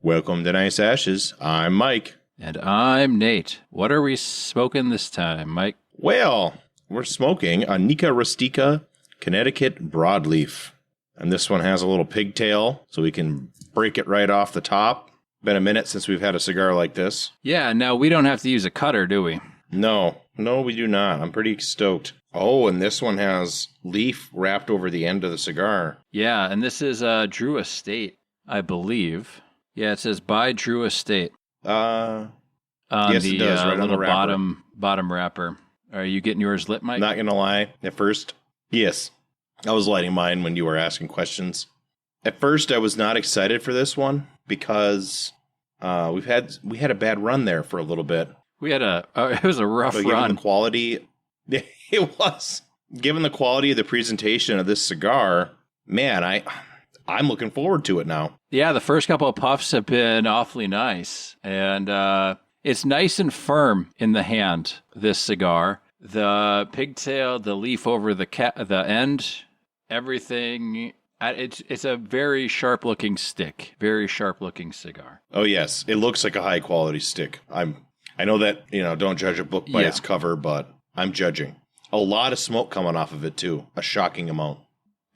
Welcome to Nice Ashes. I'm Mike. And I'm Nate. What are we smoking this time, Mike? Well, we're smoking a Nica Rustica Connecticut Broadleaf. And this one has a little pigtail, so we can break it right off the top. Been a minute since we've had a cigar like this. Yeah, now we don't have to use a cutter, do we? No, we do not. I'm pretty stoked. Oh, and this one has leaf wrapped over the end of the cigar. Yeah, and this is Drew Estate, I believe. Yeah, it says by Drew Estate. Yes, it does, right on the wrapper. Bottom wrapper. Are you getting yours lit, Mike? Not going to lie. At first, yes. I was lighting mine when you were asking questions. At first, I was not excited for this one because we had a bad run there for a little bit. It was a rough run. Given the quality, it was. Given the quality of the presentation of this cigar, man, I'm looking forward to it now. Yeah, the first couple of puffs have been awfully nice, and it's nice and firm in the hand. This cigar, the pigtail, the leaf over the end, everything. It's a very sharp looking stick, very sharp looking cigar. Oh yes, it looks like a high quality stick. I know that, don't judge a book by its cover, but I'm judging. A lot of smoke coming off of it, too. A shocking amount.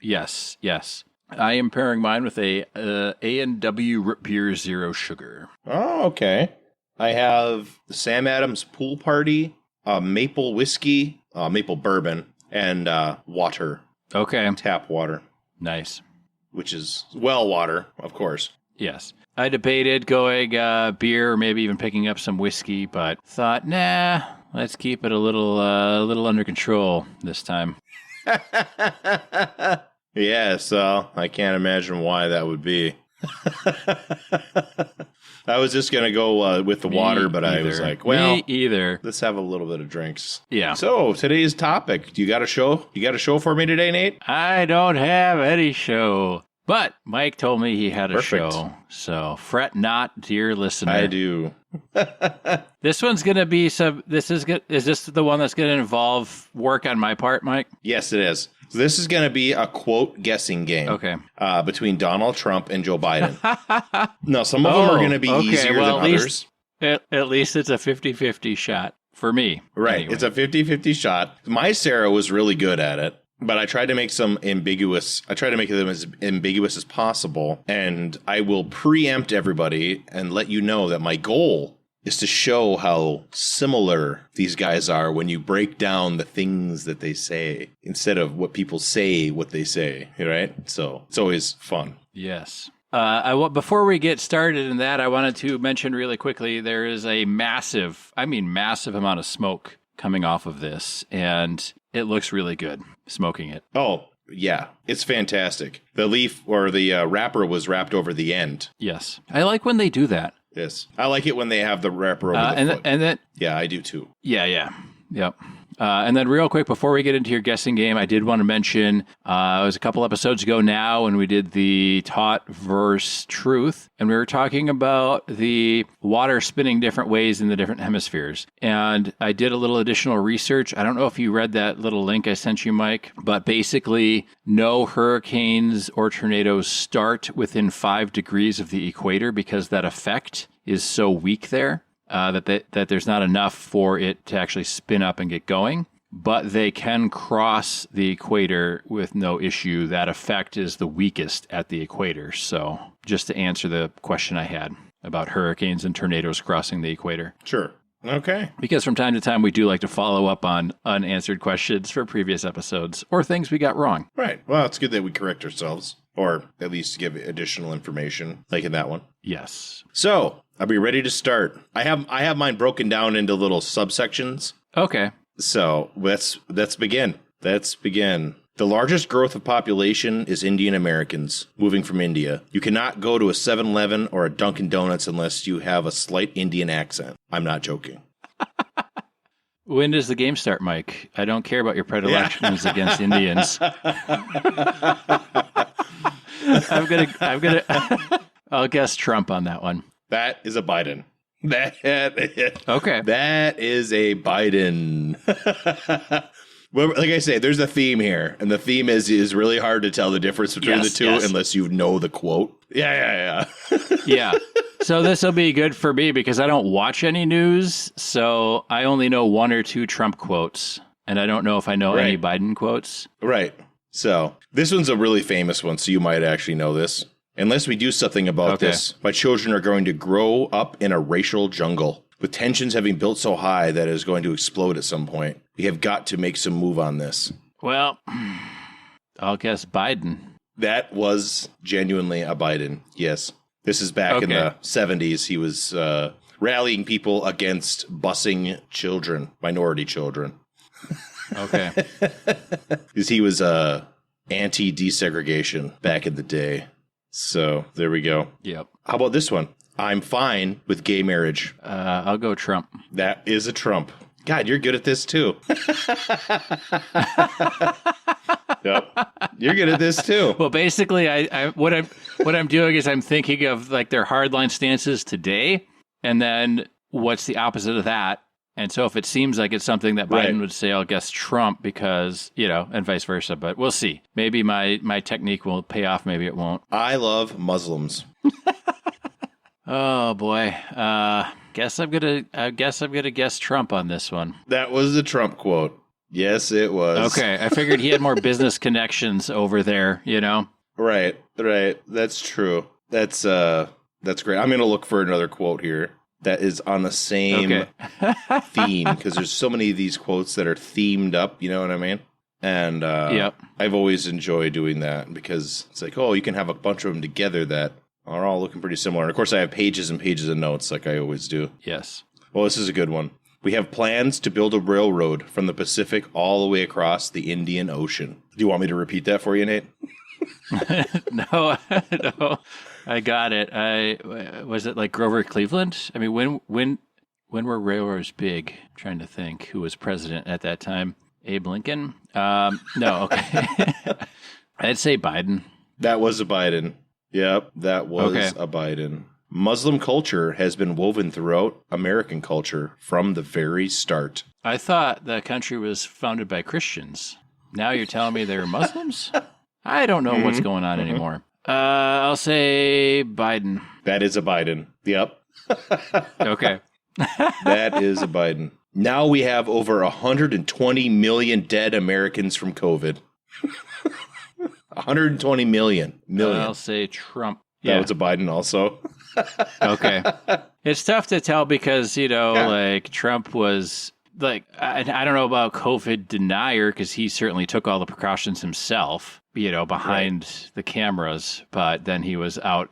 Yes. I am pairing mine with a A&W Root Beer Zero Sugar. Oh, okay. I have the Sam Adams Pool Party, maple whiskey, maple bourbon, and water. Okay. Tap water. Nice. Which is well water, of course. Yes. I debated going beer or maybe even picking up some whiskey, but thought, nah, let's keep it a little under control this time. Yeah, so I can't imagine why that would be. I was just going to go with the water, but I was like, well, let's have a little bit of drinks. Yeah. So today's topic, you got a show? You got a show for me today, Nate? I don't have any show. But Mike told me he had a show, so fret not, dear listener. I do. This one's going to be is this the one that's going to involve work on my part, Mike? Yes, it is. So this is going to be a quote guessing game. Okay. Between Donald Trump and Joe Biden. No, some of them are going to be easier than others. At least it's a 50-50 shot for me. Right. Anyway. It's a 50-50 shot. My Sarah was really good at it. But I tried to make them as ambiguous as possible, and I will preempt everybody and let you know that my goal is to show how similar these guys are when you break down the things that they say instead of what people say what they say, right? So it's always fun. Yes. Before we get started in that, I wanted to mention really quickly, there is a massive amount of smoke coming off of this, and it looks really good smoking it. Oh, yeah. It's fantastic. The leaf or the wrapper was wrapped over the end. Yes. I like when they do that. Yes. I like it when they have the wrapper over the foot. And then, yeah, I do too. Yeah. Yep. And then real quick, before we get into your guessing game, I did want to mention, it was a couple episodes ago now when we did the taught versus truth, and we were talking about the water spinning different ways in the different hemispheres. And I did a little additional research. I don't know if you read that little link I sent you, Mike, but basically no hurricanes or tornadoes start within 5 degrees of the equator because that effect is so weak there. That there's not enough for it to actually spin up and get going, but they can cross the equator with no issue. That effect is the weakest at the equator. So just to answer the question I had about hurricanes and tornadoes crossing the equator. Sure. Okay. Because from time to time, we do like to follow up on unanswered questions for previous episodes or things we got wrong. Right. Well, it's good that we correct ourselves, or at least give additional information, like in that one. Yes. So, are we ready to start? I have mine broken down into little subsections. Okay. So let's begin. The largest growth of population is Indian Americans moving from India. You cannot go to a 7-Eleven or a Dunkin' Donuts unless you have a slight Indian accent. I'm not joking. When does the game start, Mike? I don't care about your predilections against Indians. I'll guess Trump on that one. That is a Biden. Okay. That is a Biden. Well, like I say, there's a theme here, and the theme is really hard to tell the difference between the two unless you know the quote. Yeah. Yeah. So this will be good for me because I don't watch any news. So I only know one or two Trump quotes. And I don't know if I know any Biden quotes. Right. So this one's a really famous one. So you might actually know this. Unless we do something about this, my children are going to grow up in a racial jungle with tensions having built so high that it is going to explode at some point. We have got to make some move on this. Well, I'll guess Biden. That was genuinely a Biden. Yes. This is back in the 70s. He was rallying people against busing children, minority children. Okay. Because he was anti-desegregation back in the day. So there we go. Yep. How about this one? I'm fine with gay marriage. I'll go Trump. That is a Trump. God, you're good at this too. Yep. You're good at this too. Well, basically, what I'm doing is I'm thinking of like their hardline stances today, and then what's the opposite of that. And so if it seems like it's something that Biden would say, I'll guess Trump because, and vice versa. But we'll see. Maybe my technique will pay off. Maybe it won't. I love Muslims. Oh boy. Guess I'm gonna guess Trump on this one. That was the Trump quote. Yes, it was. Okay. I figured he had more business connections over there, Right. That's true. That's great. I'm gonna look for another quote here that is on the same theme, because there's so many of these quotes that are themed up, you know what I mean? And I've always enjoyed doing that because it's like, you can have a bunch of them together that are all looking pretty similar. And of course, I have pages and pages of notes like I always do. Yes. Well, this is a good one. We have plans to build a railroad from the Pacific all the way across the Indian Ocean. Do you want me to repeat that for you, Nate? No, I got it. Was it like Grover Cleveland? I mean, when were railroads big? I'm trying to think who was president at that time. Abe Lincoln? No, okay. I'd say Biden. That was a Biden. Yep, that was a Biden. Muslim culture has been woven throughout American culture from the very start. I thought the country was founded by Christians. Now you're telling me they're Muslims? I don't know what's going on anymore. I'll say Biden. That is a Biden. Yep. Okay. That is a Biden. Now we have over 120 million dead Americans from COVID. 120 million. I'll say Trump. That was a Biden also. Okay. It's tough to tell because, like Trump was like, I don't know about COVID denier because he certainly took all the precautions himself, behind the cameras. But then he was out,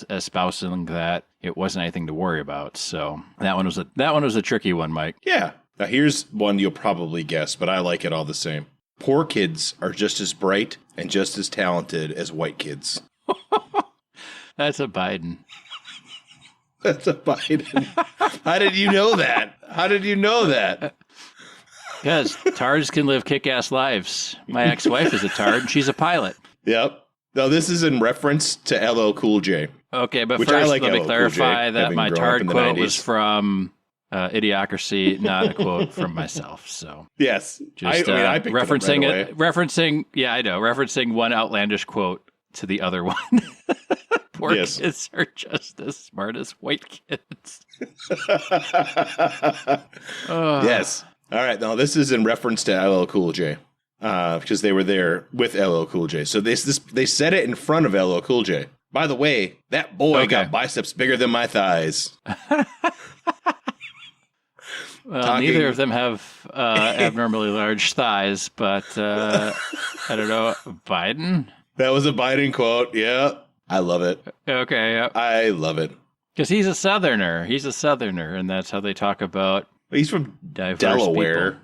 espousing that it wasn't anything to worry about. So that one was a tricky one, Mike. Yeah. Now here's one you'll probably guess, but I like it all the same. Poor kids are just as bright and just as talented as white kids. That's a Biden. That's a Biden. How did you know that? Because tards can live kick-ass lives. My ex-wife is a tard, and she's a pilot. Yep. Now, this is in reference to LL Cool J. Okay, but first let me clarify that my tard quote was from Idiocracy, not a quote from myself. So yes, just I picked referencing it right away. Referencing one outlandish quote to the other one. Poor kids are just as smart as white kids. Yes. All right. Now, this is in reference to LL Cool J because they were there with LL Cool J. So they said it in front of LL Cool J. By the way, that boy got biceps bigger than my thighs. Well, neither of them have abnormally large thighs, but I don't know. Biden? That was a Biden quote. Yeah. I love it. Okay. Yep. I love it. Because he's a Southerner. And that's how they talk about he's from Delaware.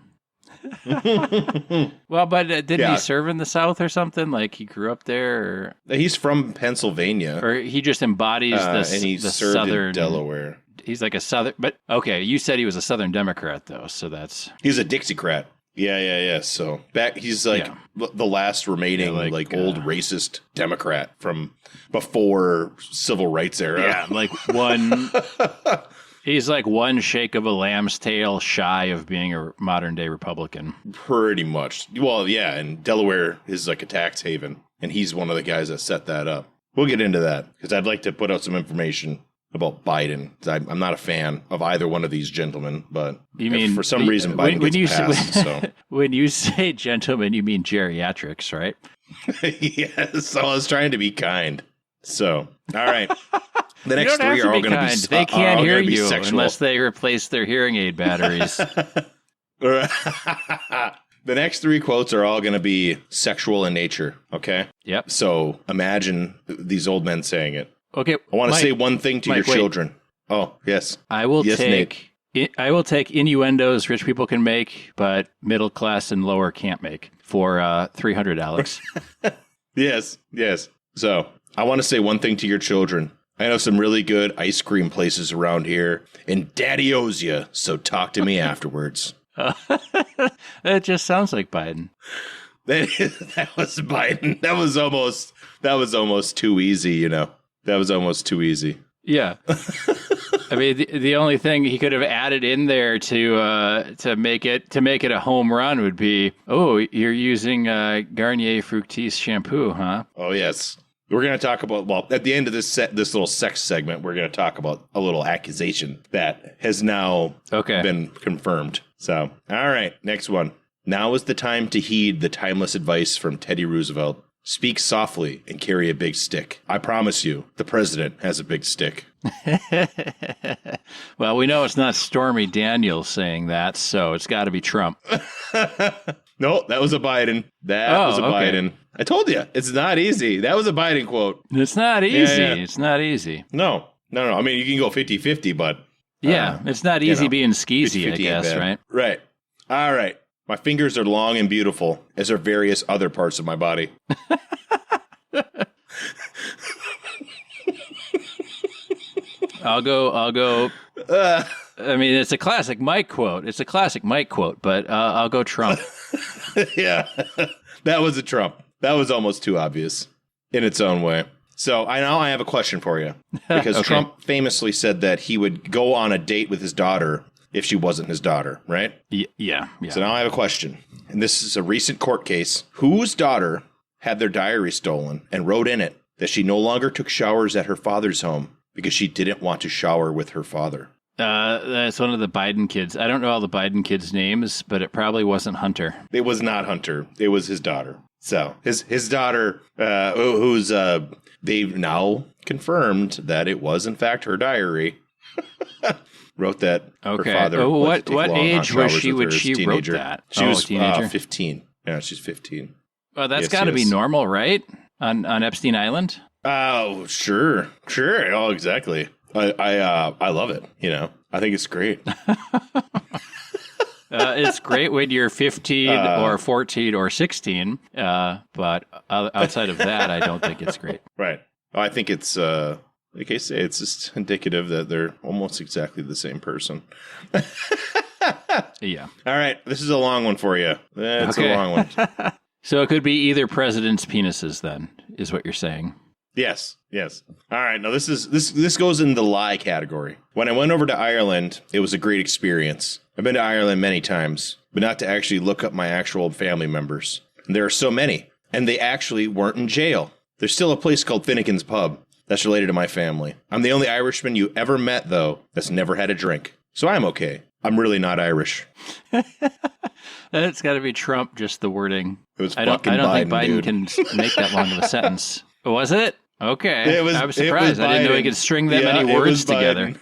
Well, but didn't he serve in the South or something? Like he grew up there? Or? He's from Pennsylvania. Or he just embodies and he served Southern... in Delaware. He's like a Southern... But, okay, you said he was a Southern Democrat, though, so that's... He's a Dixiecrat. Yeah. So he's like the last remaining old racist Democrat from before civil rights era. Yeah, like one... He's like one shake of a lamb's tail shy of being a modern day Republican. Pretty much. Well, yeah, and Delaware is like a tax haven, and he's one of the guys that set that up. We'll get into that because I'd like to put out some information about Biden. I'm not a fan of either one of these gentlemen, but you mean for some reason Biden gets passed. So. When you say gentlemen, you mean geriatrics, right? Yes, so I was trying to be kind. So, all right. The next three are all going to be They can't hear you sexual. Unless they replace their hearing aid batteries. The next three quotes are all going to be sexual in nature, okay? Yep. So imagine these old men saying it. Okay. I want to say one thing to your children. Oh, yes. I will take innuendos rich people can make, but middle class and lower can't make for $300, Alex. Yes. So I want to say one thing to your children. I know some really good ice cream places around here, and Daddy owes you, so talk to me afterwards. That just sounds like Biden. That was Biden. That was almost too easy, you know. That was almost too easy. Yeah. I mean, the only thing he could have added in there to make it a home run would be, oh, you're using Garnier Fructis shampoo, huh? Oh, yes. We're going to talk about, well, at the end of this little sex segment, we're going to talk about a little accusation that has now been confirmed. So, all right, next one. Now is the time to heed the timeless advice from Teddy Roosevelt. Speak softly and carry a big stick. I promise you, the president has a big stick. Well, we know it's not Stormy Daniels saying that, so it's got to be Trump. No, that was a Biden. Biden. I told you, it's not easy. That was a Biden quote. It's not easy. Yeah. It's not easy. No. I mean, you can go 50-50, but... yeah, it's not easy being skeezy, I guess, right? Right. All right. My fingers are long and beautiful, as are various other parts of my body. I'll go. I mean, it's a classic Mike quote. But I'll go Trump. Yeah, that was a Trump. That was almost too obvious in its own way. So I have a question for you. Because Trump famously said that he would go on a date with his daughter if she wasn't his daughter, right? Yeah. So now I have a question. And this is a recent court case. Whose daughter had their diary stolen and wrote in it that she no longer took showers at her father's home because she didn't want to shower with her father? That's one of the Biden kids. I don't know all the Biden kids' names, but it probably wasn't Hunter. It was not Hunter. It was his daughter. So his daughter, who's they've now confirmed that it was in fact her diary. Wrote that her father. What age was she when she teenager. Wrote that? She was teenager? 15. Yeah, she's 15. Well, that's got to be normal, right? On Epstein Island? Oh, sure. Oh, exactly. I love it. You know, I think it's great. It's great when you're 15 or 14 or 16, but outside of that, I don't think it's great. Right. I think it's, like I say, it's just indicative that they're almost exactly the same person. Yeah. All right. This is a long one for you. It's a long one. So it could be either president's penises, then, is what you're saying. Yes. All right. Now this goes in the lie category. When I went over to Ireland, it was a great experience. I've been to Ireland many times, but not to actually look up my actual family members. And there are so many, and they actually weren't in jail. There's still a place called Finnegan's Pub that's related to my family. I'm the only Irishman you ever met, though, that's never had a drink. So I'm okay. I'm really not Irish. It's got to be Trump, just the wording. It was I don't think Biden can make that long of a sentence. Was it? Okay. I was surprised. I didn't know he could string that many words together.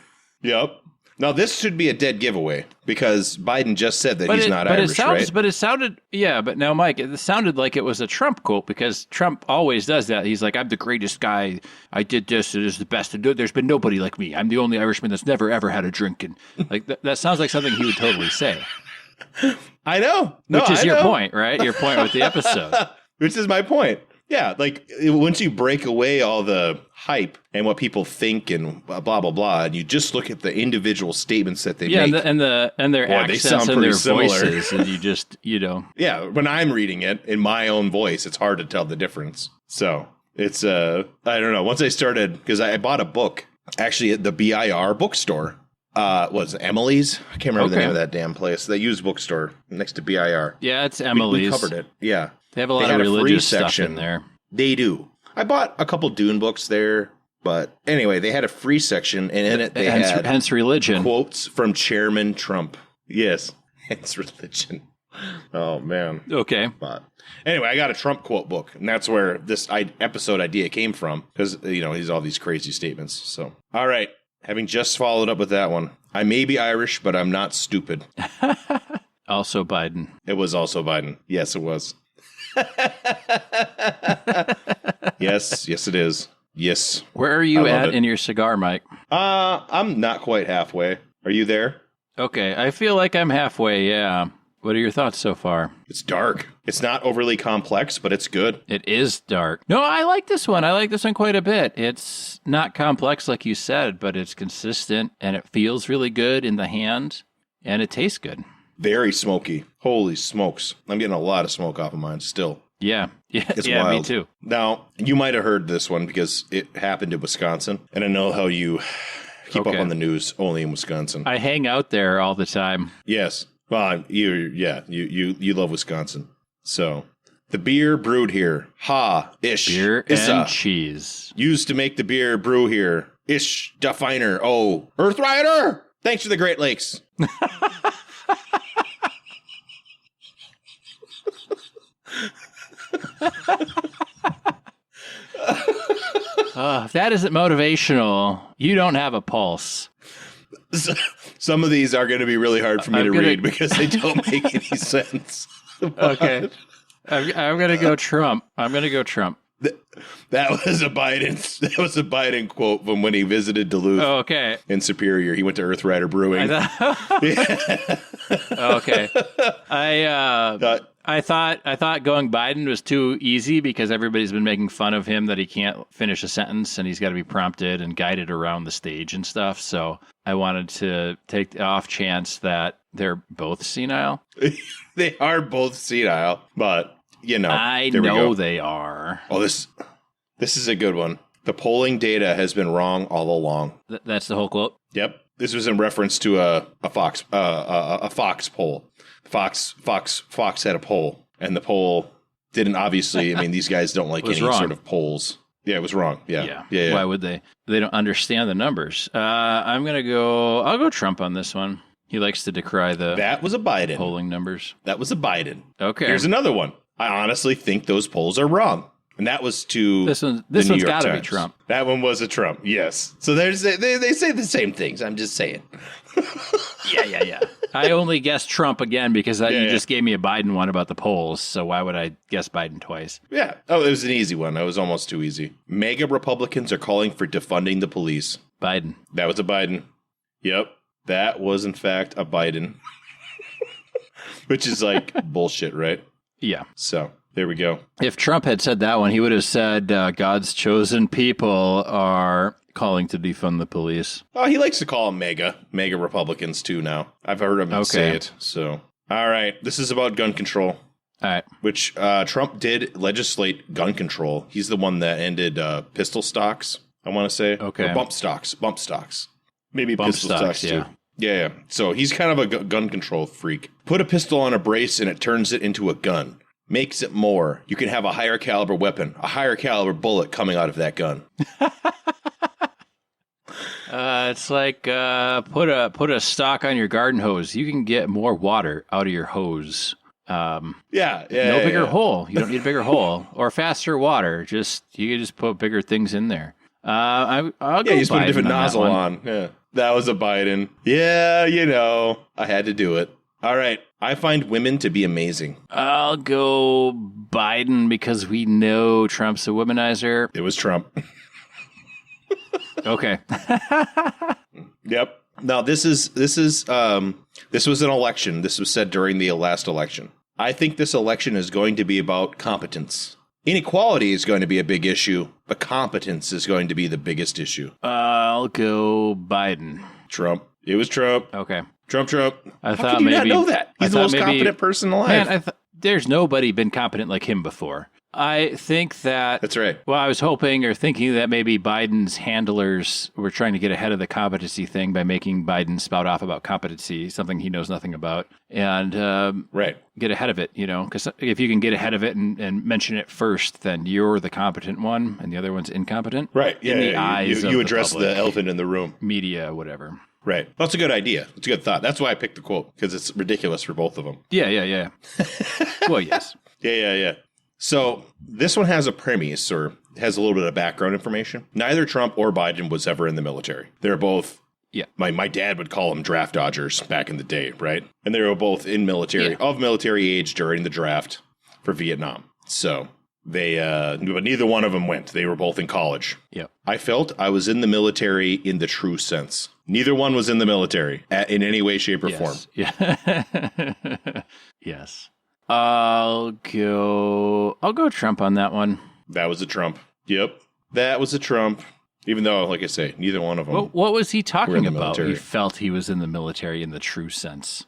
Yep. Now, this should be a dead giveaway because Biden just said that he's not Irish, right? But it sounded, but now, Mike, it sounded like it was a Trump quote because Trump always does that. He's like, I'm the greatest guy. I did this. It is the best. There's been nobody like me. I'm the only Irishman that's never, ever had a drink. And like that sounds like something he would totally say. I know. Which is your point, right? Your point with the episode. Which is my point. Yeah, like once you break away all the hype and what people think and blah blah blah, and you just look at the individual statements that they make, and their accents and their voices, and you just yeah. When I'm reading it in my own voice, it's hard to tell the difference. So it's I don't know. Once I started, because I bought a book actually at the BIR bookstore. Was it Emily's? I can't remember the name of that damn place. They use bookstore next to BIR. Yeah, it's Emily's. We covered it. Yeah. They have a lot of religious stuff in there. They do. I bought a couple Dune books there. But anyway, they had a free section, and in it they had hence religion quotes from Chairman Trump. Yes, hence religion. Oh, man. Okay. But anyway, I got a Trump quote book, and that's where this episode idea came from, because, he's all these crazy statements. So, all right. Having just followed up with that one, I may be Irish, but I'm not stupid. Also Biden. It was also Biden. Yes, it was. Yes, it is. Yes. Where are you at in your cigar, Mike? I'm not quite halfway. Are you there? Okay, I feel like I'm halfway, yeah. What are your thoughts so far? It's dark. It's not overly complex, but it's good. It is dark. No, I like this one. I like this one quite a bit. It's not complex like you said, but it's consistent, and it feels really good in the hand, and it tastes good. Very smoky. Holy smokes. I'm getting a lot of smoke off of mine still. Yeah. It's yeah, wild. Me too. Now, you might have heard this one because it happened in Wisconsin, and I know how you keep up on the news only in Wisconsin. I hang out there all the time. Yes. Well, you love Wisconsin. So, the beer brewed here. Ish. Beer and cheese. Used to make the beer brew here. Ish. Definer. Oh. Earth Rider! Thanks for the Great Lakes. If that isn't motivational, you don't have a pulse. Some of these are going to be really hard for me to read because they don't make any sense. Okay. I'm going to go Trump. That was a Biden quote from when he visited Duluth. Oh, okay. In Superior. He went to Earth Rider Brewing. Okay. I thought going Biden was too easy because everybody's been making fun of him that he can't finish a sentence and he's got to be prompted and guided around the stage and stuff. So I wanted to take the off chance that they're both senile. They are both senile, but I know they are. Oh, this is a good one. The polling data has been wrong all along. That's the whole quote. Yep. This was in reference to a Fox poll. Fox had a poll, and the poll didn't obviously. I mean, these guys don't like any sort of polls. Yeah, it was wrong. Yeah. Why would they? They don't understand the numbers. I'll go Trump on this one. He likes to decry that was a Biden polling numbers. That was a Biden. Okay. Here's another one. I honestly think those polls are wrong. And that was to this one's got to be Trump. That one was a Trump, yes. So they say the same things. I'm just saying. Yeah. I only guessed Trump again because you just gave me a Biden one about the polls. So why would I guess Biden twice? Yeah. Oh, it was an easy one. It was almost too easy. MAGA Republicans are calling for defunding the police. Biden. That was a Biden. Yep. That was, in fact, a Biden. Which is like bullshit, right? Yeah. So there we go. If Trump had said that one, he would have said God's chosen people are calling to defund the police. Oh, he likes to call them MAGA Republicans too now. I've heard him say it. So, all right. This is about gun control. All right. Which Trump did legislate gun control. He's the one that ended pistol stocks, I want to say. Okay. Or bump stocks. Maybe bump pistol stocks too. Yeah. Yeah. So he's kind of a gun control freak. Put a pistol on a brace and it turns it into a gun. Makes it more. You can have a higher caliber weapon, a higher caliber bullet coming out of that gun. It's like put a stock on your garden hose. You can get more water out of your hose. No bigger hole. You don't need a bigger hole or faster water. You can just put bigger things in there. I'll go you just put a different on nozzle on. Yeah, that was a Biden. Yeah, I had to do it. All right. I find women to be amazing. I'll go Biden because we know Trump's a womanizer. It was Trump. Okay. Yep. Now this was an election. This was said during the last election. I think this election is going to be about competence. Inequality is going to be a big issue, but competence is going to be the biggest issue. I'll go Biden. Trump. It was Trump. Okay. Trump. I thought How could you not know that? He's the most competent person alive. Man, there's nobody been competent like him before. I think that... That's right. Well, I was hoping or thinking that maybe Biden's handlers were trying to get ahead of the competency thing by making Biden spout off about competency, something he knows nothing about, and Right. get ahead of it, because if you can get ahead of it and mention it first, then you're the competent one and the other one's incompetent. Right. Yeah. In the eyes you of address the public, the elephant in the room. media, whatever. Right. That's a good idea. It's a good thought. That's why I picked the quote, because it's ridiculous for both of them. Yeah. Well, yes. Yeah. So this one has a premise, or has a little bit of background information. Neither Trump or Biden was ever in the military. They're both, my dad would call them draft dodgers back in the day, right? And they were both in military, of military age during the draft for Vietnam. So they, but neither one of them went. They were both in college. Yep. I felt I was in the military in the true sense. Neither one was in the military in any way, shape, or form. Yeah. Yes. I'll go Trump on that one. That was a Trump. Yep. That was a Trump. Even though, like I say, neither one of them. What was he talking about? military. He felt he was in the military in the true sense.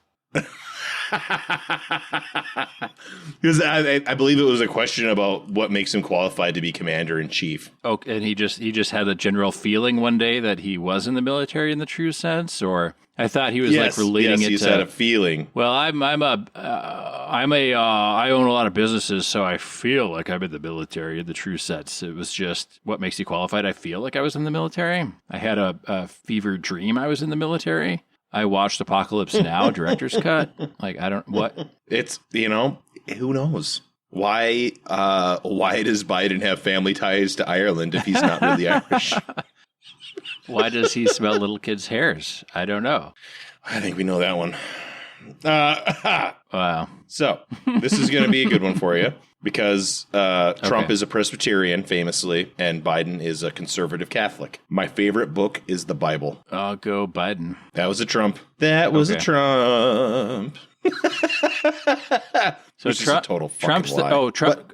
Because I believe it was a question about what makes him qualified to be commander in chief. Oh, and he just had a general feeling one day that he was in the military in the true sense, or I thought he was relating it he's to. had a feeling. Well, I own a lot of businesses, so I feel like I'm in the military in the true sense. It was just what makes you qualified. I feel like I was in the military. I had a fever dream I was in the military. I watched Apocalypse Now, director's cut. Like, what? It's, who knows? Why does Biden have family ties to Ireland if he's not really Irish? Why does he smell little kids' hairs? I don't know. I think we know that one. Wow. So, this is going to be a good one for you because Trump is a Presbyterian, famously, and Biden is a conservative Catholic. My favorite book is the Bible. I'll go Biden. That was a Trump. That was a Trump. So Which is a total fucking Trump's lie. Trump.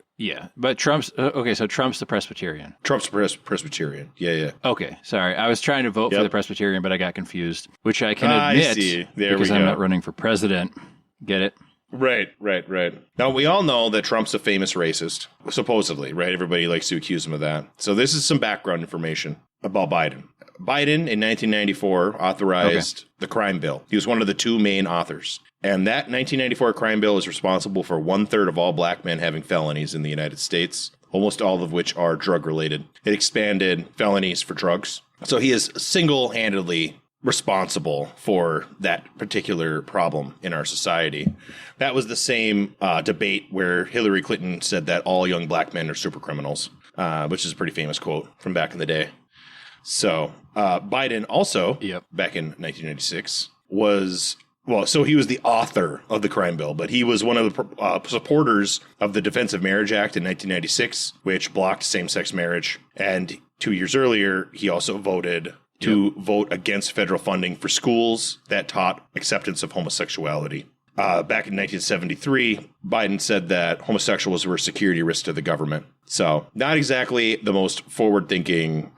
But Trump's okay. So Trump's the Presbyterian. Trump's Presbyterian. Yeah. Okay, sorry. I was trying to vote for the Presbyterian, but I got confused, which I can admit I see. There because we go. I'm not running for president. Get it? Right. Now, we all know that Trump's a famous racist, supposedly, right? Everybody likes to accuse him of that. So this is some background information about Biden. Biden, in 1994, authorized the crime bill. He was one of the two main authors. And that 1994 crime bill is responsible for 1/3 of all black men having felonies in the United States, almost all of which are drug-related. It expanded felonies for drugs. So he is single-handedly responsible for that particular problem in our society. That was the same debate where Hillary Clinton said that all young black men are super criminals, which is a pretty famous quote from back in the day. So Biden also, back in 1996, so he was the author of the crime bill, but he was one of the supporters of the Defense of Marriage Act in 1996, which blocked same-sex marriage. And 2 years earlier, he also voted to vote against federal funding for schools that taught acceptance of homosexuality. Back in 1973, Biden said that homosexuals were a security risk to the government. So not exactly the most forward-thinking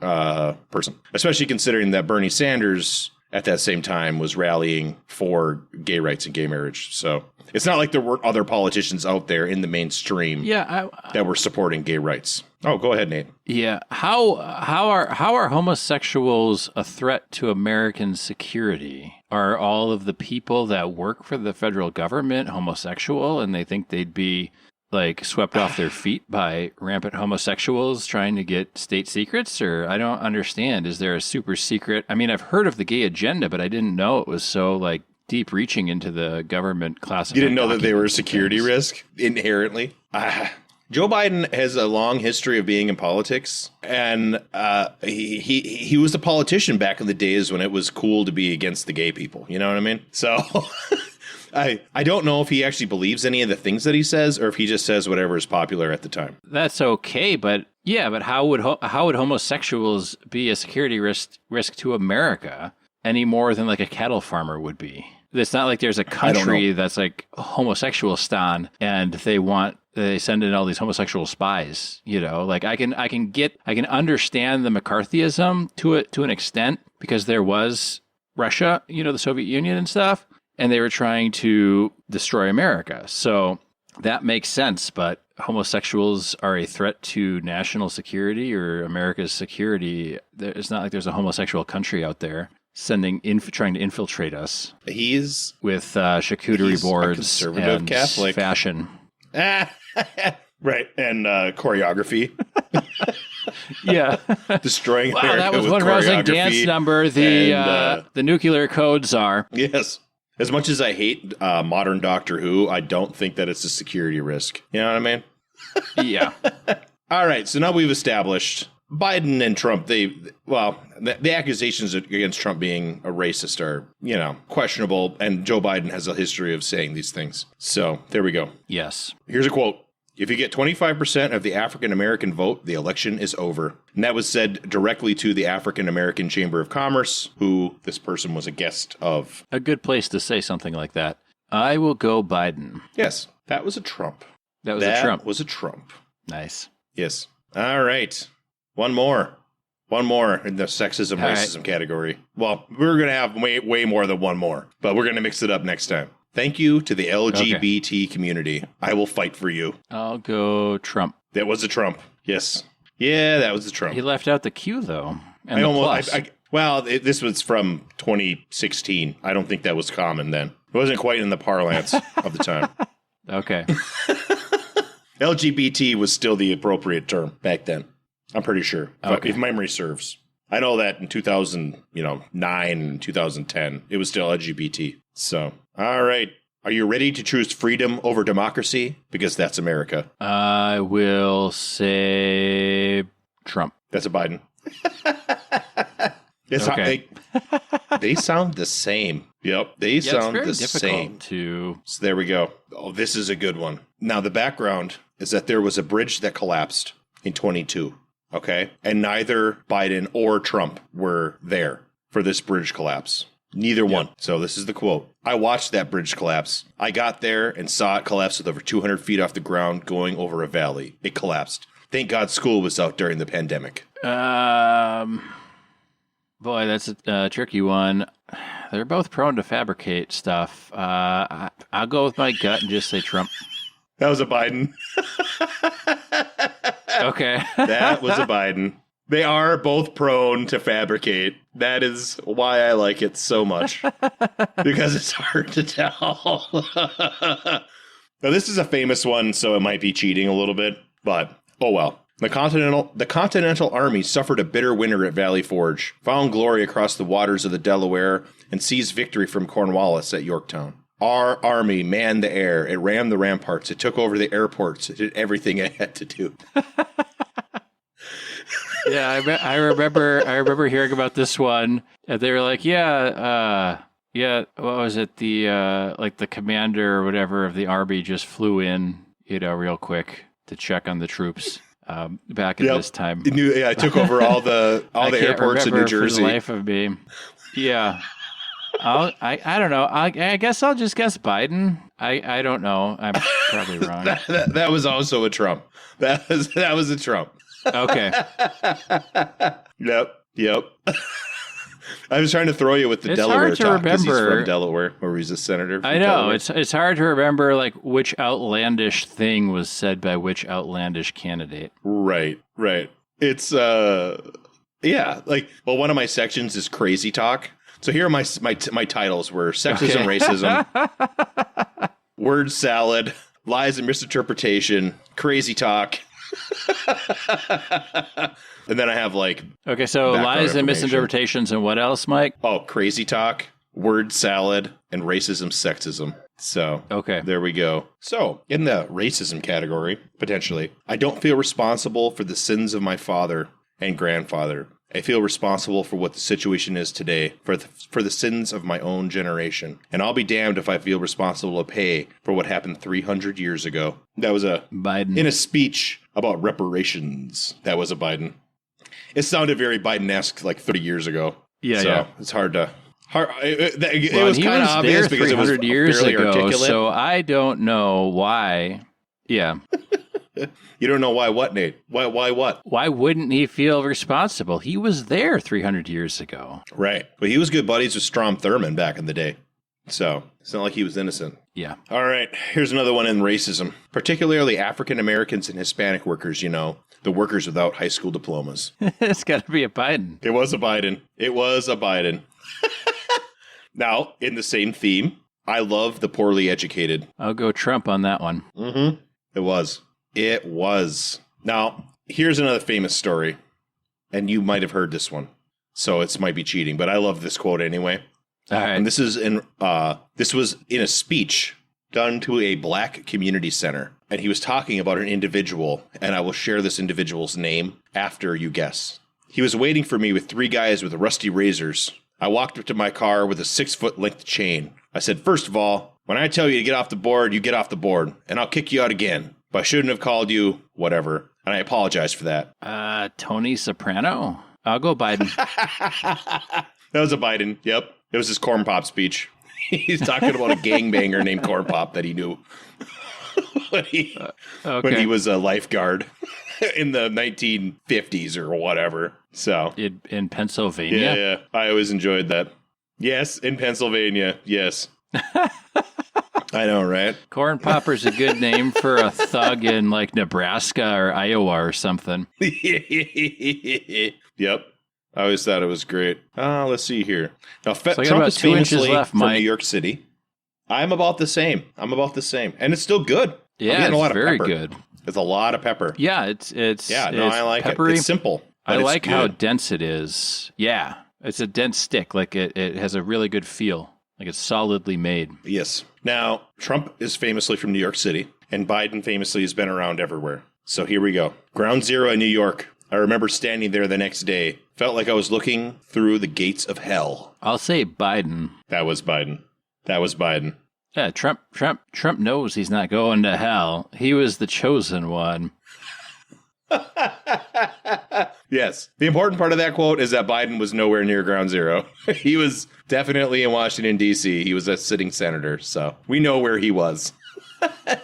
person, especially considering that Bernie Sanders at that same time was rallying for gay rights and gay marriage. So it's not like there weren't other politicians out there in the mainstream that were supporting gay rights. Oh, go ahead, Nate. Yeah. How are homosexuals a threat to American security? Are all of the people that work for the federal government homosexual and they think they'd be like swept off their feet by rampant homosexuals trying to get state secrets? Or I don't understand. Is there a super secret? I mean, I've heard of the gay agenda, but I didn't know it was so like deep reaching into the government classified. You didn't know that they were a security risk inherently? Joe Biden has a long history of being in politics, and he was a politician back in the days when it was cool to be against the gay people. You know what I mean? So I don't know if he actually believes any of the things that he says, or if he just says whatever is popular at the time. That's okay, but how would homosexuals be a security risk to America any more than like a cattle farmer would be? It's not like there's a country that's like homosexual stan and they send in all these homosexual spies, like I can understand the McCarthyism to an extent because there was Russia, the Soviet Union and stuff, and they were trying to destroy America. So that makes sense. But homosexuals are a threat to national security or America's security. It's not like there's a homosexual country out there trying to infiltrate us. He's with charcuterie boards, conservative and Catholic fashion. Right, and choreography. Yeah, destroying. Wow, America that was with one rousing dance number. The nuclear code czar. Yes. As much as I hate modern Doctor Who, I don't think that it's a security risk. You know what I mean? Yeah. All right. So now we've established Biden and Trump. The accusations against Trump being a racist are, questionable. And Joe Biden has a history of saying these things. So there we go. Yes. Here's a quote. If you get 25% of the African-American vote, the election is over. And that was said directly to the African-American Chamber of Commerce, who this person was a guest of. A good place to say something like that. I will go Biden. Yes, that was a Trump. That was a Trump. Nice. Yes. All right. One more in the sexism, racism category. Well, we're going to have way more than one more, but we're going to mix it up next time. Thank you to the LGBT community. I will fight for you. I'll go Trump. That was a Trump. Yes. Yeah, that was a Trump. He left out the Q, though. And this was from 2016. I don't think that was common then. It wasn't quite in the parlance of the time. Okay. LGBT was still the appropriate term back then. I'm pretty sure. If memory serves. I know that in 2009 and 2010, it was still LGBT. So, all right. Are you ready to choose freedom over democracy? Because that's America. I will say Trump. That's a Biden. They sound the same. Yep, they sound the same. So there we go. Oh, this is a good one. Now, the background is that there was a bridge that collapsed in 22. Okay? And neither Biden or Trump were there for this bridge collapse. Neither one. So this is the quote. I watched that bridge collapse. I got there and saw it collapse with over 200 feet off the ground going over a valley. It collapsed. Thank God school was out during the pandemic. Boy, that's a tricky one. They're both prone to fabricate stuff. I'll go with my gut and just say Trump. That was a Biden. Okay. That was a Biden. They are both prone to fabricate. That is why I like it so much. Because it's hard to tell. Now, this is a famous one, so it might be cheating a little bit. But, oh well. The Continental Army suffered a bitter winter at Valley Forge, found glory across the waters of the Delaware, and seized victory from Cornwallis at Yorktown. Our army manned the air. It rammed the ramparts. It took over the airports. It did everything it had to do. Yeah, I remember hearing about this one. And they were like, what was it? The commander or whatever of the army just flew in, real quick to check on the troops. Back at this time. I took over all the airports in New Jersey. For the life of me. Yeah. I don't know. I guess I'll just guess Biden. I don't know. I'm probably wrong. that was also a Trump. That was a Trump. Okay. Yep. I was trying to throw you with the Delaware talk because he's from Delaware, or he's a senator. I know. Delaware. It's hard to remember which outlandish thing was said by which outlandish candidate. Right. It's one of my sections is crazy talk. So here are my titles were sexism, racism, word salad, lies and misinterpretation, crazy talk. And then I have so lies and misinterpretations and what else, Mike? Oh, crazy talk, word salad, and racism, sexism. So there we go. So in the racism category, potentially, I don't feel responsible for the sins of my father and grandfather. I feel responsible for what the situation is today, for the sins of my own generation. And I'll be damned if I feel responsible to pay for what happened 300 years ago. That was a Biden. In a speech about reparations. That was a Biden. It sounded very Biden-esque 30 years ago. Yeah. It's hard to... It was kind of obvious because it was years fairly ago, articulate. So I don't know why. Yeah. You don't know why what, Nate? Why what? Why wouldn't he feel responsible? He was there 300 years ago. Right. But he was good buddies with Strom Thurmond back in the day. So it's not like he was innocent. Yeah. All right. Here's another one in racism, particularly African Americans and Hispanic workers, the workers without high school diplomas. It's got to be a Biden. It was a Biden. It was a Biden. Now, in the same theme, I love the poorly educated. I'll go Trump on that one. Mm-hmm. It was. It was. Now, here's another famous story, and you might have heard this one, so it might be cheating, but I love this quote anyway. All right. And this was in a speech done to a black community center, and he was talking about an individual, and I will share this individual's name after you guess. He was waiting for me with 3 guys with rusty razors. I walked up to my car with a 6-foot length chain. I said, first of all, when I tell you to get off the board, you get off the board, and I'll kick you out again. But I shouldn't have called you whatever, and I apologize for that. Tony Soprano? I'll go Biden. That was a Biden, yep. It was his corn pop speech. He's talking about a gangbanger named Corn Pop that he knew when he was a lifeguard in the 1950s or whatever. So in Pennsylvania? Yeah. I always enjoyed that. Yes, in Pennsylvania. Yes. I know, right? Corn Popper's a good name for a thug in like Nebraska or Iowa or something. Yep. I always thought it was great. Let's see here. Now, so Trump is famously from Mike. New York City. I'm about the same. And it's still good. Yeah, it's very good. It's a lot of pepper. Yeah, it's I like peppery. it. It's simple. I like how dense it is. Yeah, it's a dense stick. Like it has a really good feel. Like it's solidly made. Yes. Now, Trump is famously from New York City, and Biden famously has been around everywhere. So here we go. Ground Zero in New York. I remember standing there the next day. Felt like I was looking through the gates of hell. I'll say Biden. That was Biden. Yeah, Trump knows he's not going to hell. He was the chosen one. Yes. The important part of that quote is that Biden was nowhere near Ground Zero. He was definitely in Washington, D.C. He was a sitting senator, so we know where he was.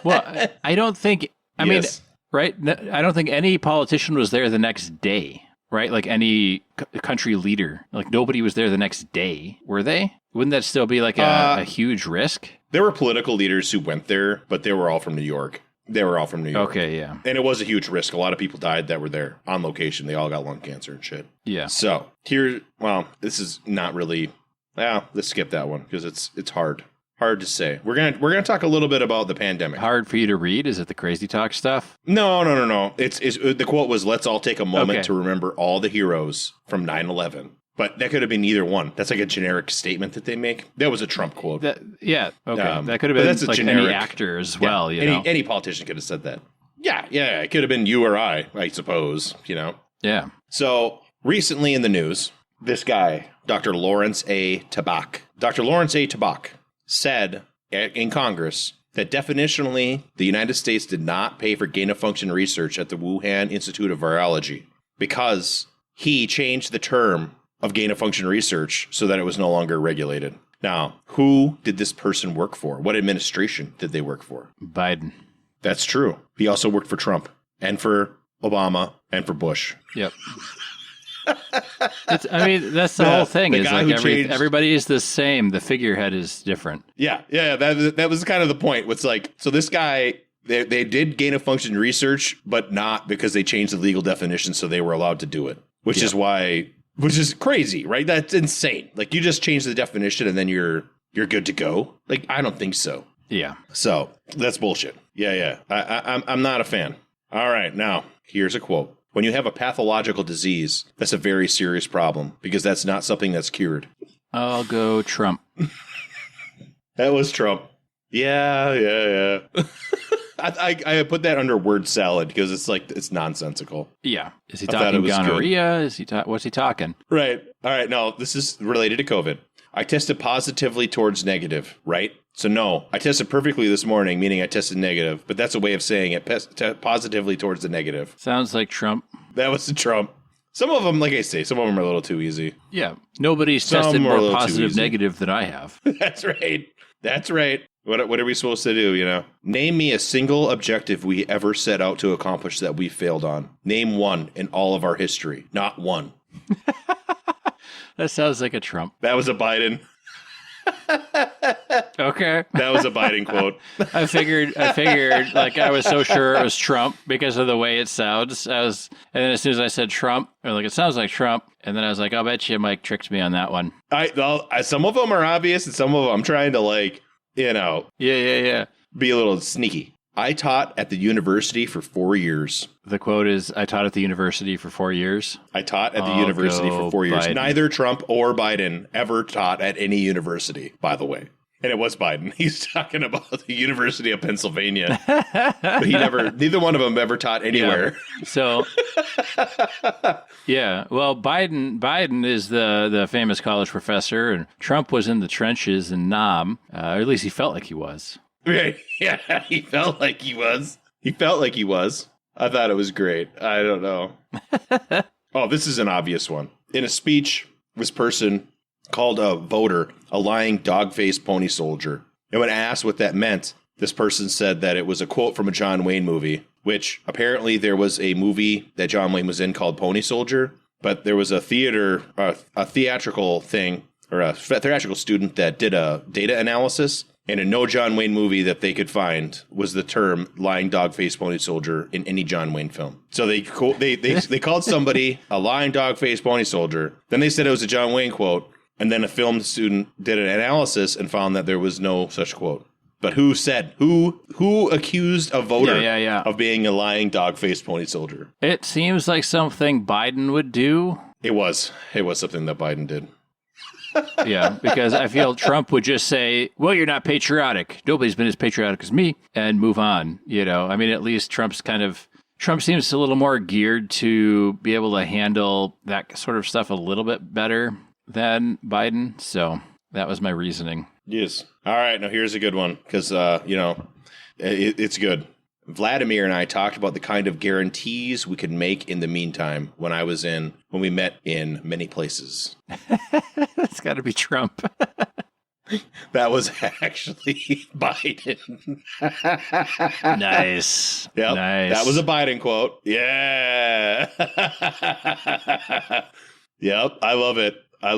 Well, I don't think, I mean, right? I don't think any politician was there the next day, right? Like any country leader. Like nobody was there the next day, were they? Wouldn't that still be like a huge risk? There were political leaders who went there, but they were all from New York. Okay, yeah. And it was a huge risk. A lot of people died that were there on location. They all got lung cancer and shit. Yeah. So this is not really. Let's skip that one because it's hard to say. We're gonna talk a little bit about the pandemic. Hard for you to read? Is it the crazy talk stuff? No. It's the quote was, "Let's all take a moment to remember all the heroes from 9/11." But that could have been either one. That's like a generic statement that they make. That was a Trump quote. Okay. That could have been that's like generic, any actor as well. Any politician could have said that. Yeah. It could have been you or I suppose. Yeah. So recently in the news, this guy, Dr. Lawrence A. Tabak, said in Congress that definitionally the United States did not pay for gain-of-function research at the Wuhan Institute of Virology because he changed the term of gain-of-function research so that it was no longer regulated. Now, who did this person work for? What administration did they work for? Biden. That's true. He also worked for Trump and for Obama and for Bush. Yep. That's the whole thing. Is like everybody is the same. The figurehead is different. Yeah. That was kind of the point. It's like, so this guy, they did gain-of-function research, but not because they changed the legal definition so they were allowed to do it, which is crazy, right? That's insane. Like you just change the definition and then you're good to go. Like, I don't think so. Yeah. So that's bullshit. Yeah. I'm not a fan. All right. Now here's a quote. When you have a pathological disease, that's a very serious problem because that's not something that's cured. I'll go Trump. That was Trump. Yeah. I put that under word salad because it's nonsensical. Yeah. Is he talking gonorrhea? What's he talking? Right. All right. No, this is related to COVID. I tested positively towards negative, right? So no, I tested perfectly this morning, meaning I tested negative, but that's a way of saying it positively towards the negative. Sounds like Trump. That was the Trump. Some of them, like I say, some of them are a little too easy. Yeah. Nobody's tested more positive negative than I have. That's right. What are we supposed to do, Name me a single objective we ever set out to accomplish that we failed on. Name one in all of our history. Not one. That sounds like a Trump. That was a Biden. Okay. That was a Biden quote. I figured like I was so sure it was Trump because of the way it sounds. And then as soon as I said Trump, or like it sounds like Trump, and then I was like, I'll bet you Mike tricked me on that one. Some of them are obvious, and some of them I'm trying to Yeah. be a little sneaky. I taught at the university for 4 years. The quote is, I taught at the university for 4 years. I taught at the university for 4 years. Biden. Neither Trump or Biden ever taught at any university, by the way. And it was Biden. He's talking about the University of Pennsylvania. But neither one of them ever taught anywhere. Yeah. So, yeah. Well, Biden is the famous college professor, and Trump was in the trenches in Nam, or at least he felt like he was. Yeah, he felt like he was. I thought it was great. I don't know. Oh, this is an obvious one. In a speech, this person called a voter a lying dog-faced pony soldier. And when asked what that meant, this person said that it was a quote from a John Wayne movie, which apparently there was a movie that John Wayne was in called Pony Soldier, but there was a theatrical thing, or a theatrical student that did a data analysis, and in no John Wayne movie that they could find was the term lying dog-faced pony soldier in any John Wayne film. So they called somebody a lying dog-faced pony soldier. Then they said it was a John Wayne quote. And then a film student did an analysis and found that there was no such quote. But who accused a voter of being a lying dog-faced pony soldier? It seems like something Biden would do. It was something that Biden did. Yeah, because I feel Trump would just say, well, you're not patriotic. Nobody's been as patriotic as me, and move on. I mean, at least Trump seems a little more geared to be able to handle that sort of stuff a little bit better than Biden. So that was my reasoning. Yes. All right. Now here's a good one because, it's good. Vladimir and I talked about the kind of guarantees we could make in the meantime when we met in many places. That's got to be Trump. That was actually Biden. Nice. Yep. Nice. That was a Biden quote. Yeah. Yep. I love it. I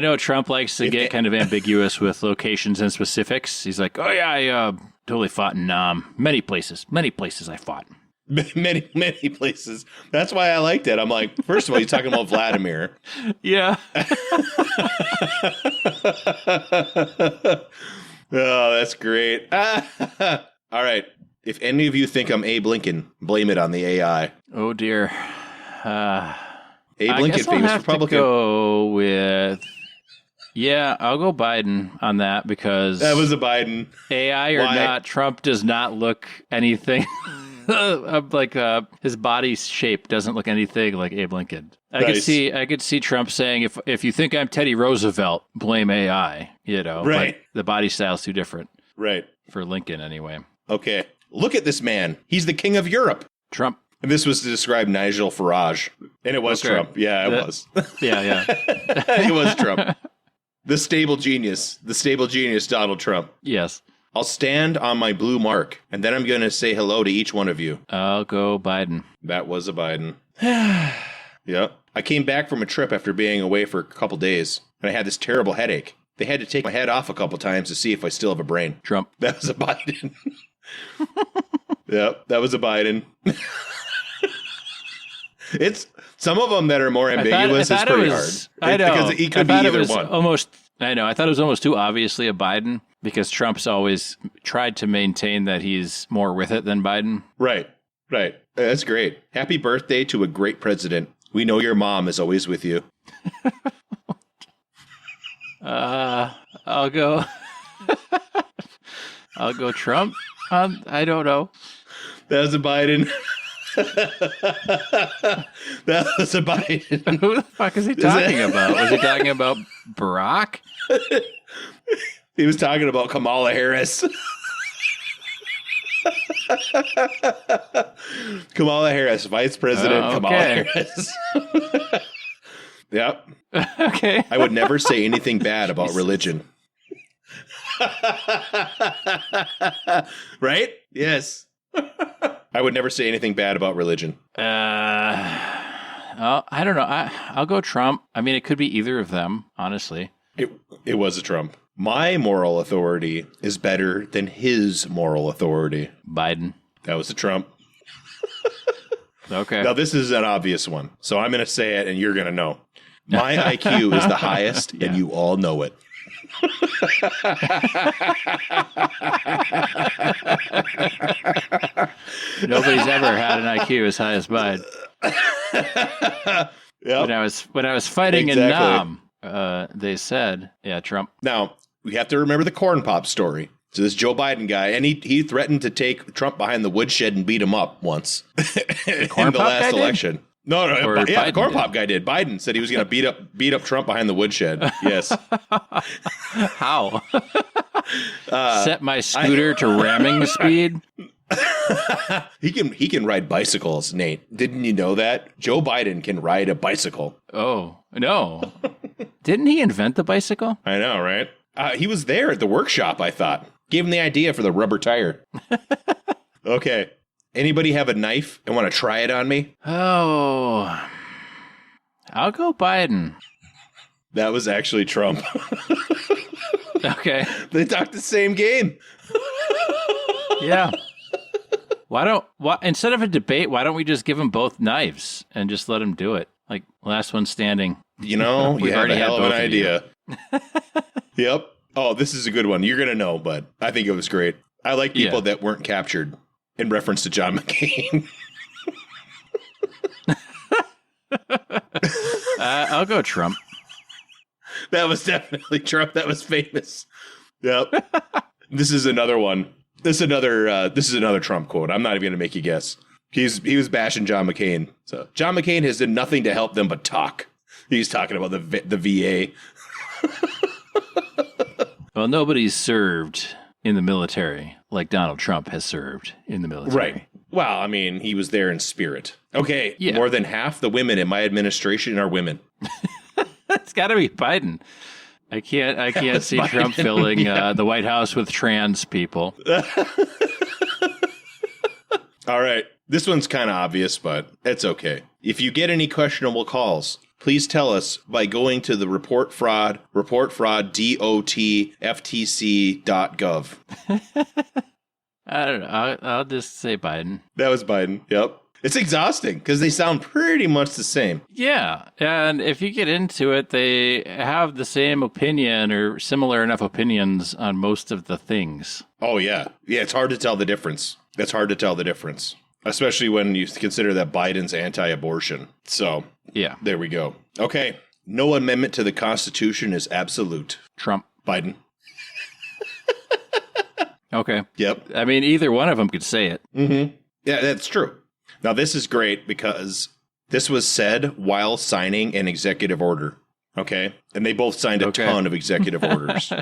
know Trump likes to get kind of ambiguous with locations and specifics. He's like, oh yeah, I totally fought in Nam. Many places I fought. Many places. That's why I liked it. I'm like, first of all, he's talking about Vladimir. Yeah. Oh, that's great. All right. If any of you think I'm Abe Lincoln, blame it on the AI. Oh dear. Abe Lincoln, famous Republican. I'll go Biden on that because that was a Biden. AI or not, Trump does not look anything like his body shape doesn't look anything like Abe Lincoln. I could see Trump saying, if you think I'm Teddy Roosevelt, blame AI. Right? But the body style's too different. Right. For Lincoln, anyway. Okay. Look at this man. He's the king of Europe. Trump. And this was to describe Nigel Farage. And it was Trump. Yeah, it was. Yeah. It was Trump. The stable genius, Donald Trump. Yes. I'll stand on my blue mark, and then I'm going to say hello to each one of you. I'll go Biden. That was a Biden. Yep. I came back from a trip after being away for a couple days, and I had this terrible headache. They had to take my head off a couple times to see if I still have a brain. Trump. That was a Biden. Yep, that was a Biden. It's some of them that are more ambiguous. It's pretty hard. I know. Because it could be either one. I thought it was almost too obviously a Biden because Trump's always tried to maintain that he's more with it than Biden. Right. That's great. Happy birthday to a great president. We know your mom is always with you. I'll go Trump. I don't know. That was a Biden. That was a Biden. Who the fuck is he talking about? Was he talking about Barack? He was talking about Kamala Harris. Kamala Harris, Vice President Kamala Harris. Yep. Okay. I would never say anything bad about religion. Right? Yes. I would never say anything bad about religion. I don't know. I'll go Trump. I mean, it could be either of them, honestly. It was a Trump. My moral authority is better than his moral authority. Biden. That was a Trump. Okay. Now, this is an obvious one, so I'm going to say it, and you're going to know. My IQ is the highest, and you all know it. Nobody's ever had an IQ as high as mine. Yep. When I was fighting in Nam, they said, Trump. Now, we have to remember the corn pop story. So this Joe Biden guy, and he threatened to take Trump behind the woodshed and beat him up once in the last election. No, the corn pop guy did. Biden said he was going to beat up Trump behind the woodshed. Yes. How? Set my scooter to ramming speed. He can ride bicycles, Nate. Didn't you know that? Joe Biden can ride a bicycle. Oh, no. Didn't he invent the bicycle? I know, right? He was there at the workshop, I thought. Gave him the idea for the rubber tire. Okay. Anybody have a knife and want to try it on me? Oh, I'll go Biden. That was actually Trump. Okay. They talked the same game. Yeah. Instead of a debate, why don't we just give them both knives and just let them do it? Like, last one standing. You know, you have a hell of an idea. Yep. Oh, this is a good one. You're going to know, but I think it was great. I like people that weren't captured in reference to John McCain. I'll go Trump. That was definitely Trump. That was famous. Yep. This is another one. This is another Trump quote. I'm not even going to make you guess. He was bashing John McCain. So John McCain has done nothing to help them but talk. He's talking about the VA. Well, nobody's served in the military like Donald Trump has served in the military. Right. Well, I mean, he was there in spirit. Okay. Yeah. More than half the women in my administration are women. It's got to be Biden. I can't see Biden. Trump filling the White House with trans people. All right. This one's kind of obvious, but it's okay. If you get any questionable calls, please tell us by going to the report fraud dot.ftc.gov. I don't know. I'll just say Biden. That was Biden. Yep. It's exhausting because they sound pretty much the same. Yeah. And if you get into it, they have the same opinion or similar enough opinions on most of the things. Oh, yeah. Yeah, it's hard to tell the difference. It's hard to tell the difference. Especially when you consider that Biden's anti-abortion. So, yeah, there we go. Okay. No amendment to the Constitution is absolute. Trump. Biden. Okay. Yep. I mean, either one of them could say it. Mm-hmm. Yeah, that's true. Now, this is great because this was said while signing an executive order. Okay? And they both signed a ton of executive orders.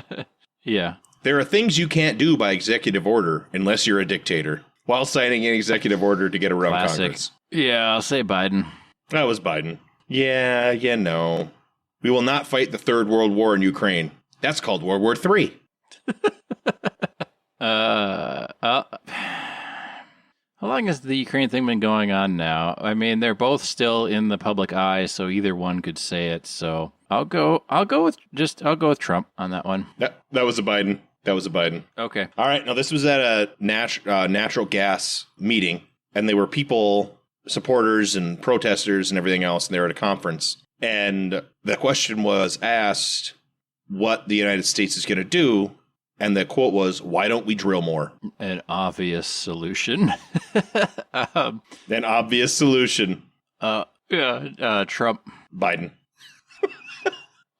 Yeah. There are things you can't do by executive order unless you're a dictator. While signing an executive order to get around Congress. Yeah, I'll say Biden. That was Biden. Yeah, no. We will not fight the Third World War in Ukraine. That's called World War III. How long has the Ukraine thing been going on now? I mean, they're both still in the public eye, so either one could say it. So I'll go with Trump on that one. That was a Biden. That was a Biden. Okay. All right. Now, this was at a natural gas meeting, and they were people, supporters and protesters and everything else, and they were at a conference. And the question was asked what the United States is going to do, and the quote was, "Why don't we drill more?" An obvious solution. An obvious solution. Trump. Biden.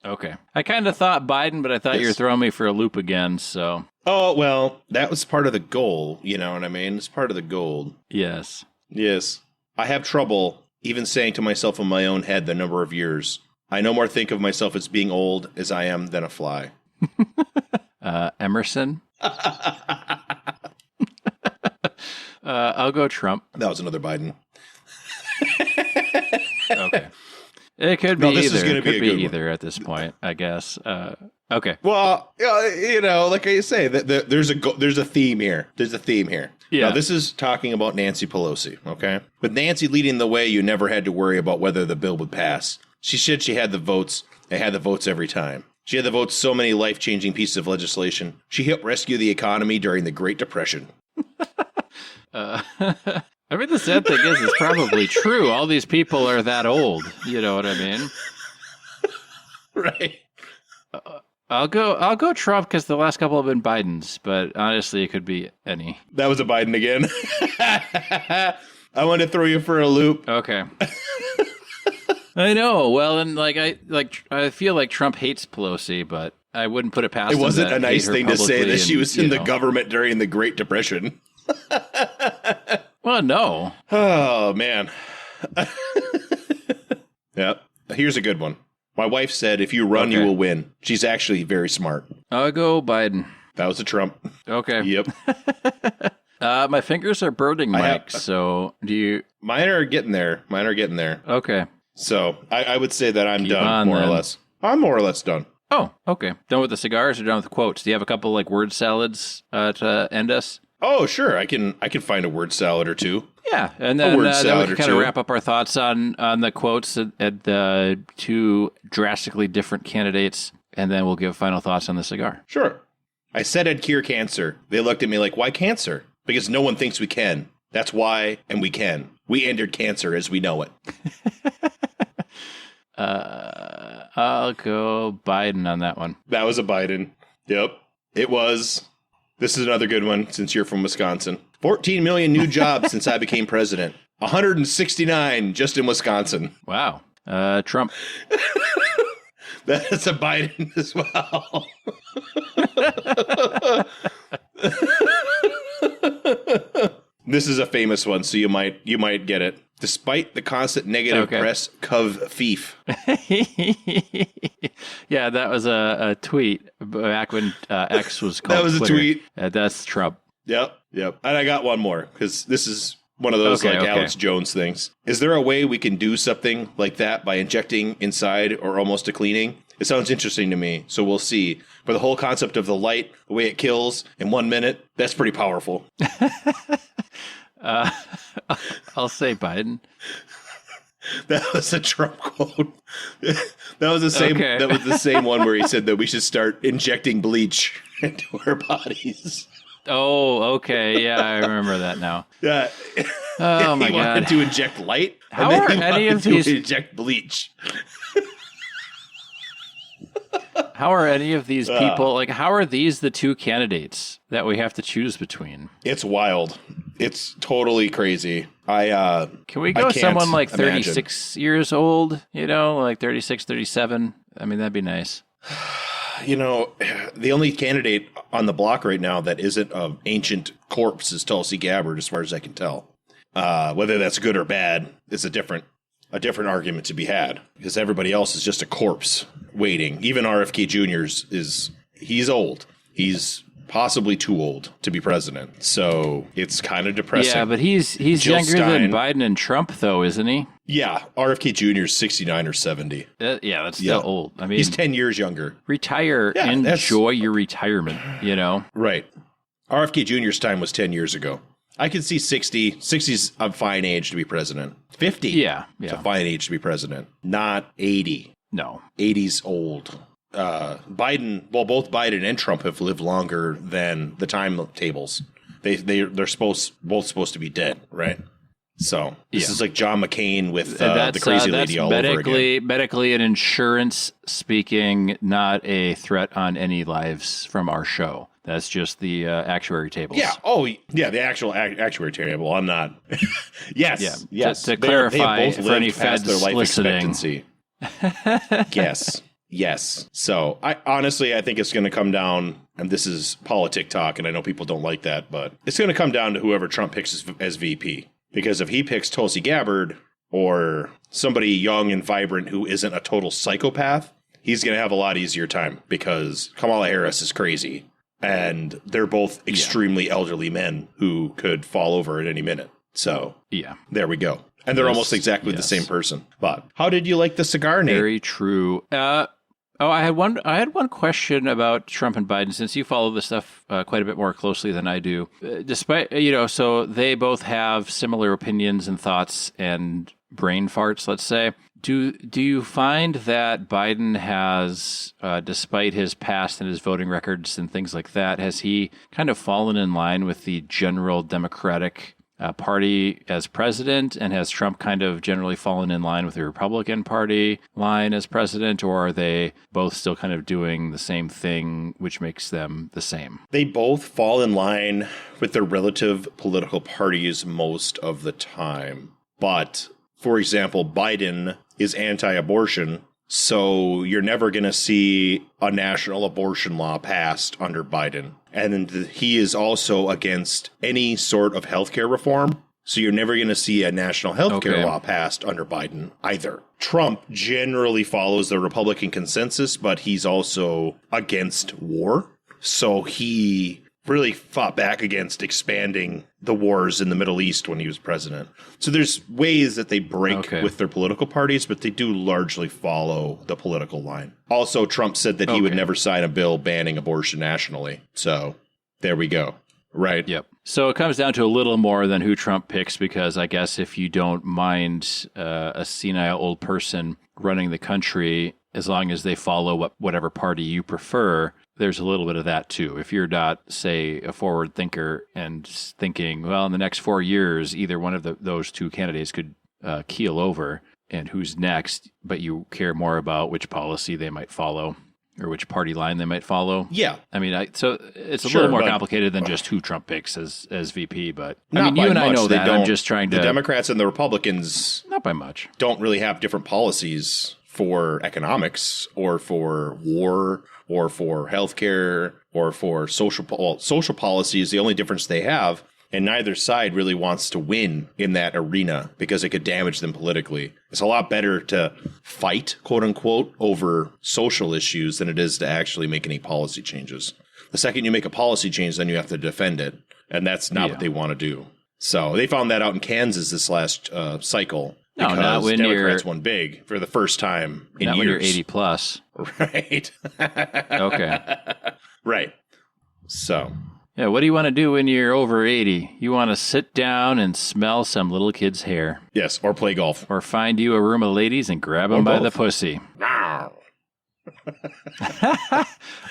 Okay. I kind of thought Biden, but I thought you were throwing me for a loop again, so. Oh, well, that was part of the goal. You know what I mean? It's part of the goal. Yes. Yes. I have trouble even saying to myself in my own head the number of years. I no more think of myself as being old as I am than a fly. Emerson? I'll go Trump. That was another Biden. Okay. It could be this either. Is it could be either one. At this point, I guess. Okay. Well, you know, like I say, there's a theme here. There's a theme here. Yeah. Now, this is talking about Nancy Pelosi, okay? With Nancy leading the way, you never had to worry about whether the bill would pass. She said she had the votes. They had the votes every time. She had to vote so many life-changing pieces of legislation. She helped rescue the economy during the Great Depression. I mean, the sad thing is, it's probably true. All these people are that old. You know what I mean? Right. I'll go Trump because the last couple have been Biden's, but honestly, it could be any. That was a Biden again. I want to throw you for a loop. Okay. I know. Well, and I feel like Trump hates Pelosi, but I wouldn't put it past him. It wasn't that a nice thing to say that she was in the government during the Great Depression. Well, no. Oh, man. Yep. Here's a good one. My wife said, if you run, you will win. She's actually very smart. I'll go Biden. That was a Trump. Okay. Yep. My fingers are burning, Mike, so do you... Mine are getting there. Okay. So I would say that I'm done, or less. I'm more or less done. Oh, okay. Done with the cigars or done with the quotes? Do you have a couple word salads to end us? Oh, sure. I can find a word salad or two. Yeah, and then we can kind of wrap up our thoughts on the quotes at the two drastically different candidates, and then we'll give final thoughts on the cigar. Sure. I said I'd cure cancer. They looked at me like, why cancer? Because no one thinks we can. That's why, and we can. We entered cancer as we know it. I'll go Biden on that one. That was a Biden. Yep, it was. This is another good one since you're from Wisconsin. 14 million new jobs since I became president. 169 just in Wisconsin. Wow. Trump. That's a Biden as well. This is a famous one, so you might get it. Despite the constant negative press, cov thief. Yeah, that was a tweet back when X was called That was Twitter. a tweet. That's Trump. Yep. And I got one more, because this is one of those Alex Jones things. Is there a way we can do something like that by injecting inside or almost to cleaning? It sounds interesting to me, so we'll see. But the whole concept of the light, the way it kills in 1 minute, that's pretty powerful. I'll say Biden. That was a Trump quote. That was the same. Okay. That was the same one where he said that we should start injecting bleach into our bodies. Oh, okay. Yeah, I remember that now. Yeah. Oh my God. He wanted to inject light. How are any of these inject bleach? How are any of these people, how are these the two candidates that we have to choose between? It's wild. It's totally crazy. Can we go someone like 36 years old, 36, 37? I mean, that'd be nice. The only candidate on the block right now that isn't an ancient corpse is Tulsi Gabbard, as far as I can tell. Whether that's good or bad is a different argument to be had, because everybody else is just a corpse waiting. Even RFK Jr. he's old. He's possibly too old to be president. So it's kind of depressing. Yeah, but he's younger than Biden and Trump, though, isn't he? Yeah, RFK Jr. is 69 or 70. Yeah, that's still old. I mean, he's 10 years younger. Retire. Yeah, enjoy your retirement, Right. RFK Jr.'s time was 10 years ago. I could see 60. 60's a fine age to be president. 50 is a fine age to be president. Not 80. No. 80's old. Biden, both Biden and Trump have lived longer than the timetables. They're both supposed to be dead, right? So this is like John McCain with the crazy lady all over again. Medically and insurance speaking, not a threat on any lives from our show. That's just the actuary tables. Yeah. Oh, yeah. The actual actuary table. I'm not. Yes. Yeah. Yes. To clarify for any feds their life listening. Expectancy. Yes. So I think it's going to come down, and this is politic talk, and I know people don't like that, but it's going to come down to whoever Trump picks as VP. Because if he picks Tulsi Gabbard or somebody young and vibrant who isn't a total psychopath, he's going to have a lot easier time, because Kamala Harris is crazy. And they're both extremely elderly men who could fall over at any minute. So there we go. And they're almost exactly the same person. But how did you like the cigar name? Very true. I had one question about Trump and Biden, since you follow this stuff quite a bit more closely than I do. Despite, so they both have similar opinions and thoughts and brain farts, let's say. Do you find that Biden has, despite his past and his voting records and things like that, has he kind of fallen in line with the general Democratic party as president, and has Trump kind of generally fallen in line with the Republican Party line as president, or are they both still kind of doing the same thing, which makes them the same? They both fall in line with their relative political parties most of the time. But, for example, Biden is anti-abortion, so you're never going to see a national abortion law passed under Biden. And he is also against any sort of healthcare reform, so you're never going to see a national healthcare law passed under Biden either. Trump generally follows the Republican consensus, but he's also against war. So he really fought back against expanding the wars in the Middle East when he was president. So there's ways that they break with their political parties, but they do largely follow the political line. Also, Trump said that he would never sign a bill banning abortion nationally. So there we go. Right. Yep. So it comes down to a little more than who Trump picks, because I guess if you don't mind a senile old person running the country, as long as they follow whatever party you prefer, there's a little bit of that too. If you're not, say, a forward thinker and thinking, well, in the next 4 years, either one of those two candidates could keel over, and who's next, but you care more about which policy they might follow or which party line they might follow. Yeah. I mean, so it's a little more complicated than just who Trump picks as VP, but I mean, you and I know that. I'm just trying to... The Democrats and the Republicans... Not by much. ...don't really have different policies for economics or for war or for healthcare or for social policy is the only difference they have. And neither side really wants to win in that arena because it could damage them politically. It's a lot better to fight, quote unquote, over social issues than it is to actually make any policy changes. The second you make a policy change, then you have to defend it. And that's not what they want to do. So they found that out in Kansas this last cycle. Because not when Democrats won big for the first time in not years. When you're 80 plus. Right. Okay. Right. So. Yeah, what do you want to do when you're over 80? You want to sit down and smell some little kid's hair. Yes, or play golf. Or find you a room of ladies and grab them by the pussy. No.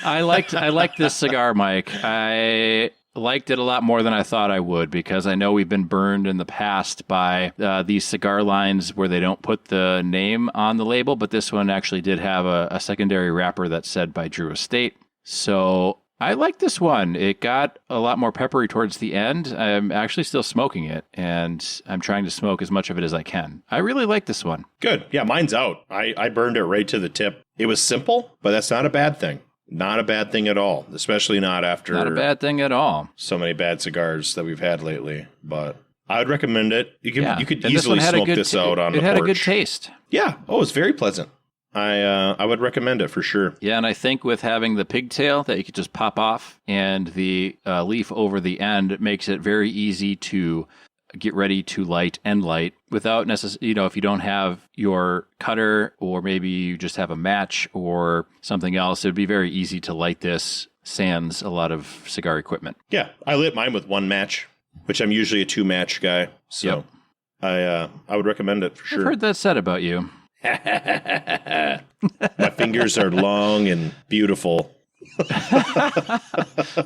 I liked this cigar, Mike. I liked it a lot more than I thought I would, because I know we've been burned in the past by these cigar lines where they don't put the name on the label, but this one actually did have a secondary wrapper that said by Drew Estate. So I like this one. It got a lot more peppery towards the end. I'm actually still smoking it, and I'm trying to smoke as much of it as I can. I really like this one. Good. Yeah, mine's out. I burned it right to the tip. It was simple, but that's not a bad thing. Not a bad thing at all, especially not after... Not a bad thing at all. ...so many bad cigars that we've had lately, but I would recommend it. You could easily smoke this out on the porch. It had a good taste. Yeah. Oh, it's very pleasant. I would recommend it for sure. Yeah, and I think with having the pigtail that you could just pop off and the leaf over the end, it makes it very easy to get ready to light without necessarily, if you don't have your cutter, or maybe you just have a match or something else, it'd be very easy to light this sans a lot of cigar equipment. Yeah, I lit mine with one match, which I'm usually a 2-match guy. So I would recommend it for sure. I've heard that said about you. My fingers are long and beautiful.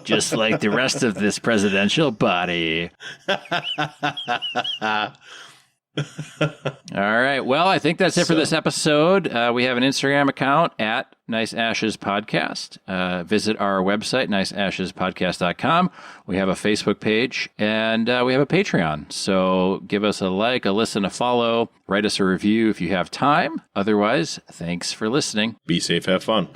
Just like the rest of this presidential body. All right. Well, I think that's it for this episode. We have an Instagram account at Nice Ashes Podcast. Visit our website, niceashespodcast.com. We have a Facebook page, and we have a Patreon. So give us a like, a listen, a follow. Write us a review if you have time. Otherwise, thanks for listening. Be safe, have fun.